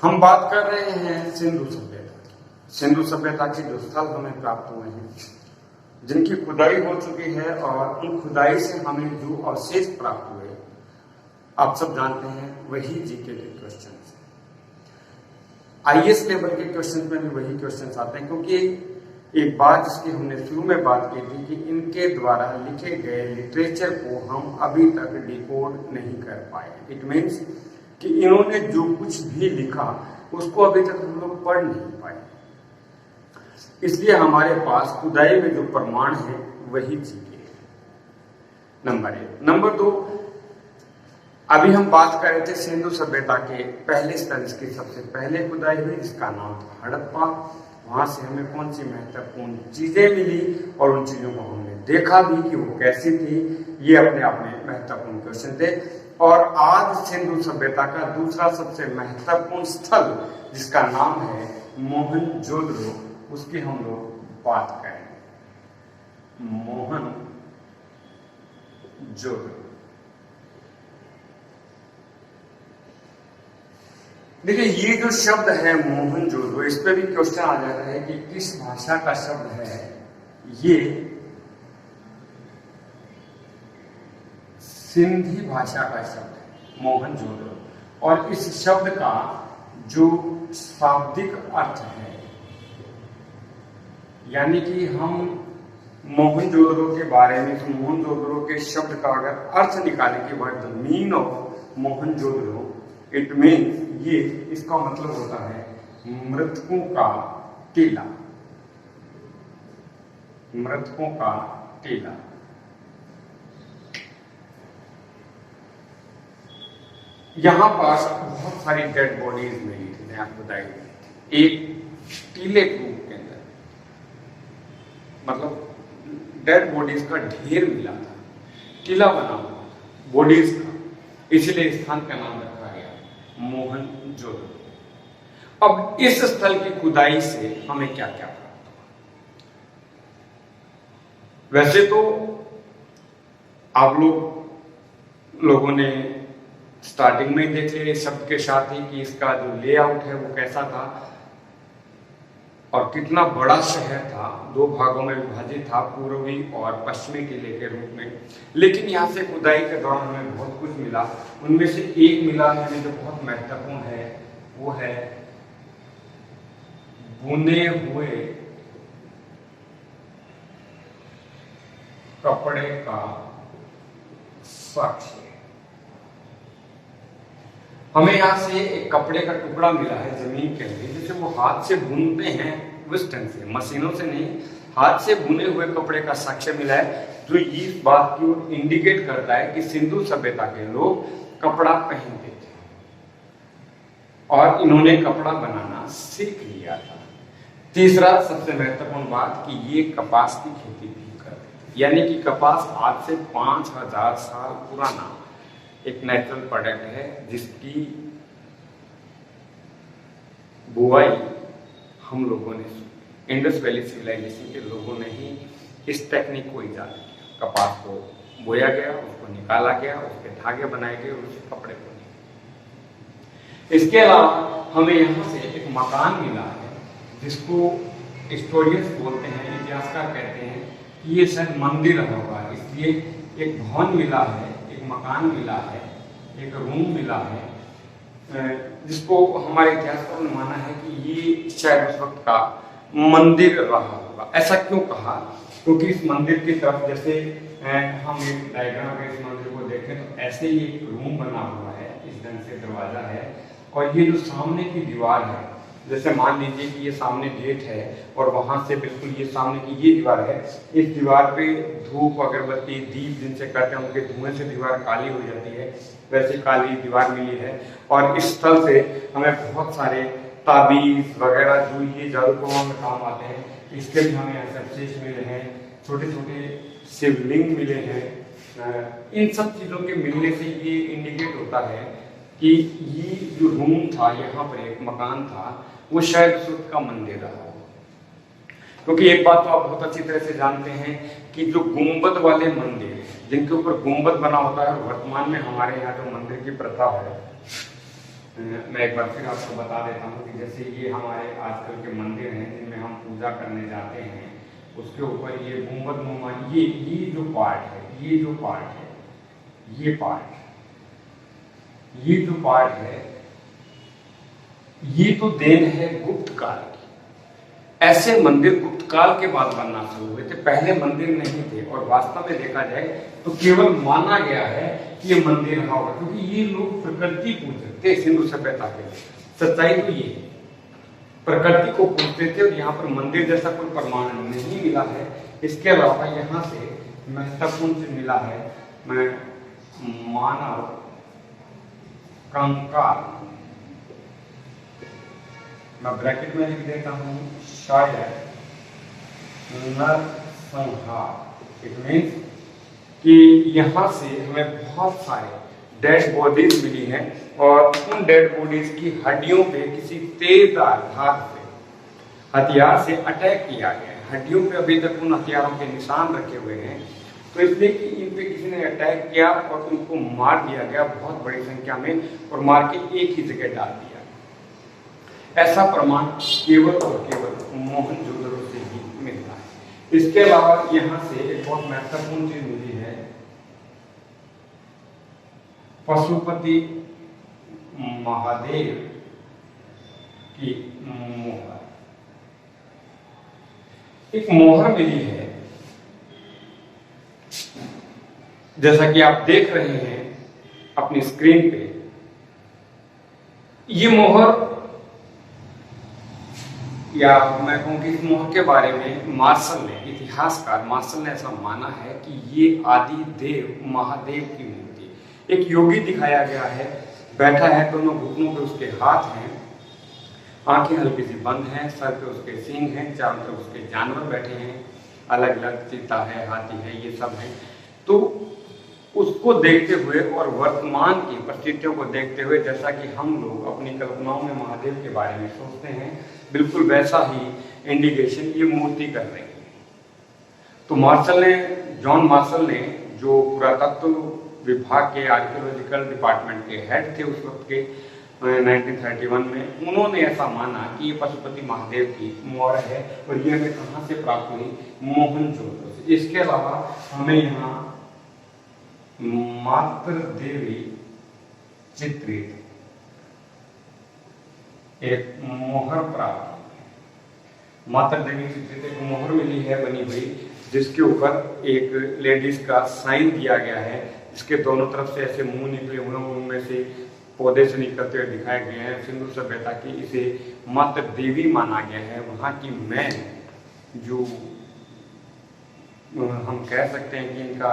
हम बात कर रहे हैं सिंधु सभ्यता की। सिंधु सभ्यता के जो स्थल हमें प्राप्त हुए हैं, जिनकी खुदाई हो चुकी है, और उन खुदाई से हमें जो अवशेष प्राप्त हुए, आप सब जानते हैं, वही जीके के क्वेश्चन है। आईएएस लेवल के क्वेश्चन में भी वही क्वेश्चन आते हैं, क्योंकि एक बात जिसकी हमने शुरू में बात की थी कि इनके द्वारा लिखे गए लिटरेचर को हम अभी तक डिकोड नहीं कर पाए। इट मीन्स कि इन्होंने जो कुछ भी लिखा उसको अभी तक हम लोग पढ़ नहीं पाए। इसलिए हमारे पास खुदाई में जो प्रमाण है वही जीके है। नंबर 1। नंबर 2, अभी हम बात कर रहे थे सिंधु सभ्यता के पहले स्थल की सबसे पहले खुदाई हुई, जिसका नाम था हड़प्पा। वहां से हमें कौन सी महत्वपूर्ण चीजें मिली और उन चीजों को हमने देखा भी कि वो कैसी थी, ये अपने आप में महत्वपूर्ण क्वेश्चन थे। और आज सिंधु सभ्यता का दूसरा सबसे महत्वपूर्ण स्थल, जिसका नाम है मोहनजोदड़ो, उसकी हम लोग बात करें। मोहनजोदड़ो, देखिए ये जो शब्द है मोहनजोदड़ो, इस पे भी क्वेश्चन आ जाता है कि किस भाषा का शब्द है। ये सिंधी भाषा का शब्द है मोहनजोदड़ो, और इस शब्द का जो शाब्दिक अर्थ है, यानी कि हम मोहनजोदड़ो के बारे में, तो मोहनजोदड़ो के शब्द का अगर अर्थ निकालें कि what the mean of Mohenjodaro, it mean, ये इसका मतलब होता है मृतकों का टीला। मृतकों का टीला। यहां पास बहुत सारी डेड बॉडीज मिली थी, मैं आपको बताई, एक टीले के रूप के अंदर, मतलब डेड बॉडीज का ढेर मिला था, टीला बना हुआ बॉडीज का, इसलिए स्थान का नाम रखा गया मोहनजोदड़ो। अब इस स्थल की खुदाई से हमें क्या क्या प्राप्त हुआ? वैसे तो आप लोगों ने स्टार्टिंग में ही देख लिया शब्द के साथ ही कि इसका जो लेआउट है वो कैसा था और कितना बड़ा शहर था। 2 भागों में विभाजित था, पूर्वी और पश्चिमी किले के रूप में। लेकिन यहाँ से खुदाई के दौरान हमें बहुत कुछ मिला। उनमें से एक मिला है जो बहुत महत्वपूर्ण है, वो है बुने हुए कपड़े का साक्ष्य। हमें यहाँ से एक कपड़े का टुकड़ा मिला है जमीन के अंदर, जिसे वो हाथ से बुनते हैं, वेस्टर्न से, मशीनों से नहीं, हाथ से बुने हुए कपड़े का साक्ष्य मिला है, जो इस बात की इंडिकेट करता है कि सिंधु सभ्यता के लोग कपड़ा पहनते थे और इन्होंने कपड़ा बनाना सीख लिया था। तीसरा सबसे महत्वपूर्ण बात कि ये कपास की खेती भी करते थे, यानी कि कपास आज से 5000 साल पुराना एक नेचुरल प्रोडक्ट है, जिसकी बुआई हम लोगों ने, इंडस वैली सिविलाइजेशन के लोगों ने ही इस टेक्निक को इजाद किया। कपास को बोया गया, उसको निकाला गया, उसके धागे बनाए गए और उससे कपड़े बने। इसके अलावा हमें यहाँ से एक मकान मिला है, जिसको हिस्टोरियंस बोलते हैं, इतिहासकार कहते हैं कि ये शायद मंदिर होगा, इसलिए एक भवन मिला है, मकान मिला है, एक रूम मिला है, जिसको हमारे इतिहासकारों ने माना है कि ये शायद उस वक्त का मंदिर रहा होगा। ऐसा क्यों कहा? क्योंकि इस मंदिर की तरफ, जैसे हम एक डायग्राम में इस मंदिर को देखें तो ऐसे ही एक रूम बना हुआ है, इस ढंग से दरवाजा है, और ये जो सामने की दीवार है, जैसे मान लीजिए कि ये सामने गेट है और वहां से बिल्कुल ये सामने की ये दीवार है, इस दीवार पे धूप, अगरबत्ती, दीप जिनसे करते हैं, उनके धुएं से दीवार काली हो जाती है, वैसे काली दीवार मिली है। और इस स्थल से हमें बहुत सारे ताबीज वगैरह जो ये जादू टोना में काम आते हैं, इसके भी हमें अवशेष मिले हैं, छोटे छोटे शिवलिंग मिले हैं। इन सब चीजों के मिलने से ये इंडिकेट होता है कि ये जो रूम था, यहाँ पर एक मकान था, वो शायद उस वक्त का मंदिर रहा। क्योंकि एक बात तो आप बहुत अच्छी तरह से जानते हैं कि जो गुंबद वाले मंदिर जिनके ऊपर गुंबद बना होता है, वर्तमान में हमारे यहाँ जो मंदिर की प्रथा है मैं एक बार फिर आपको बता देता हूँ कि जैसे ये हमारे आजकल के मंदिर हैं जिनमें हम पूजा करने जाते हैं, उसके ऊपर ये गुंबद नुमा ये जो पार्ट है, ये जो पार्ट है, ये जो पार्ट है, ये तो देन है गुप्त काल की। ऐसे मंदिर गुप्त काल के बाद बनना शुरू हुए थे, पहले मंदिर नहीं थे। और वास्तव में देखा जाए तो केवल माना गया है कि ये मंदिर होगा, क्योंकि ये लोग प्रकृति पूजते थे सिंधु सभ्यता के। सच्चाई तो ये प्रकृति को पूजते थे, और यहाँ पर मंदिर जैसा कोई प्रमाण नहीं मिला है। इसके अलावा यहाँ से महत्वपूर्ण चीज मिला है, मैं मानव कंकाल, मैं ब्रैकेट में लिख देता हूं, शायद नरसंहार। इट मीन्स कि यहाँ से हमें बहुत सारे डेड बॉडीज मिली हैं, और उन डेड बॉडीज की हड्डियों पे किसी तेजदार धार से हथियार से अटैक किया गया है। हड्डियों पे अभी तक उन हथियारों के निशान रखे हुए हैं, तो इसलिए कि इन पे किसी ने अटैक किया और उनको मार दिया गया बहुत बड़ी संख्या में, और मार के एक ही जगह डाल दिया। ऐसा प्रमाण केवल और केवल मोहनजोदड़ो से ही मिलता है। इसके अलावा यहाँ से एक बहुत महत्वपूर्ण चीज मिली है, पशुपति महादेव की मोहर। एक मोहर मिली है, जैसा कि आप देख रहे हैं अपनी स्क्रीन पे। ये मोहर, या मैं कहूँ कि इस मोहर के बारे में मार्शल ने, इतिहासकार मार्शल ने ऐसा माना है कि ये आदि देव महादेव की मूर्ति। एक योगी दिखाया गया है, बैठा है, दोनों घुटनों पे उसके हाथ हैं, आंखें हल्की सी बंद हैं, सर पे उसके सींग हैं, चारों तरफ उसके जानवर बैठे हैं, अलग अलग चीता है, हाथी है, ये सब है। तो उसको देखते हुए और वर्तमान की परिस्थितियों को देखते हुए, जैसा कि हम लोग अपनी कल्पनाओं में महादेव के बारे में सोचते हैं, बिल्कुल वैसा ही इंडिकेशन ये मूर्ति कर रही है। तो जॉन मार्शल ने, जो पुरातत्व विभाग के आर्कियोलॉजिकल डिपार्टमेंट के हेड थे उस वक्त के 1931 में, उन्होंने ऐसा माना कि ये पशुपति महादेव की मोहर है, और ये हमें कहाँ से प्राप्त हुई? मोहनजोदड़ो से। इसके अलावा हमें यहाँ मातृ देवी चित्रित एक मोहर प्राप्त, मातृ देवी चित्रित एक मोहर मिली है बनी हुई, जिसके ऊपर एक लेडीज का साइन दिया गया है, जिसके दोनों तरफ से ऐसे मुंह निकले हुए हैं, उनमें से पौधे से निकलते हुए दिखाए गए हैं। सिंधु सभ्यता की इसे मातृ देवी माना गया है। वहाँ की मैन, जो हम कह सकते हैं कि इनका